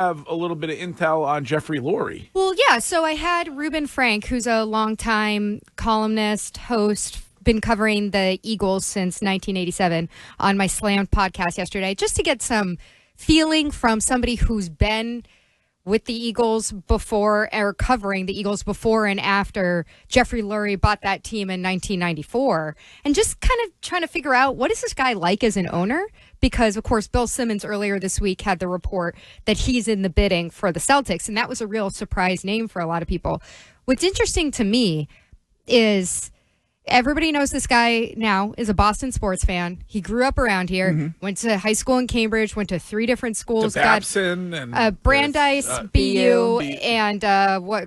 have a little bit of intel on Jeffrey Lurie. Well, yeah. So I had Ruben Frank, who's a longtime columnist, host, been covering the Eagles since 1987 on my Slam podcast yesterday, just to get some feeling from somebody who's been with the Eagles before, or covering the Eagles before and after Jeffrey Lurie bought that team in 1994, and just kind of trying to figure out, what is this guy like as an owner? Because, of course, Bill Simmons earlier this week had the report that he's in the bidding for the Celtics, and that was a real surprise name for a lot of people. What's interesting to me is everybody knows this guy now is a Boston sports fan. He grew up around here, went to high school in Cambridge, went to 3 different schools. To Babson and Brandeis, BU, and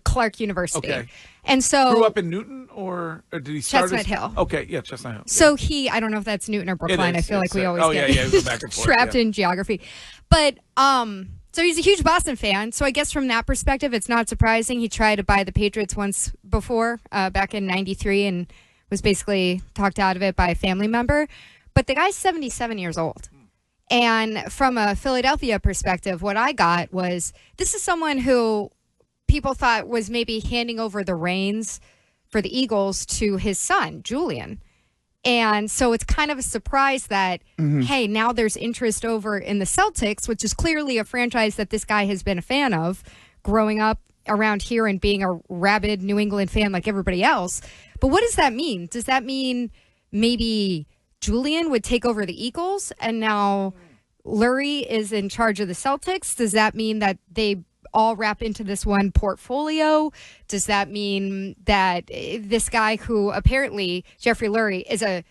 Clark University. Okay. And so grew up in Newton, or did he start Chestnut Hill? Okay, yeah, Chestnut Hill. So I don't know if that's Newton or Brookline. I feel like we always get go back and forth, trapped in geography. But so he's a huge Boston fan. So I guess from that perspective, it's not surprising. He tried to buy the Patriots once before, back in '93, and was basically talked out of it by a family member. But the guy's 77 years old. And from a Philadelphia perspective, what I got was, this is someone who people thought was maybe handing over the reins for the Eagles to his son, Julian. And so it's kind of a surprise that, hey, now there's interest over in the Celtics, which is clearly a franchise that this guy has been a fan of growing up around here and being a rabid New England fan like everybody else. But what does that mean? Does that mean maybe Julian would take over the Eagles and now Lurie is in charge of the Celtics? Does that mean that they all wrap into this one portfolio? Does that mean that this guy, who apparently Jeffrey Lurie, is a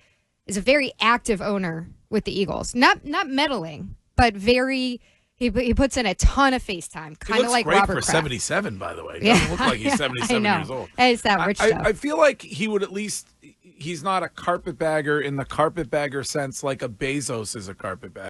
very active owner with the Eagles, not meddling, but very, he puts in a ton of face time, kind of like great Robert for Kraft. 77, by the way. He doesn't look like he's 77 years old. It's that rich stuff. I feel like he would at least, he's not a carpetbagger in the carpetbagger sense like a Bezos is a carpetbagger.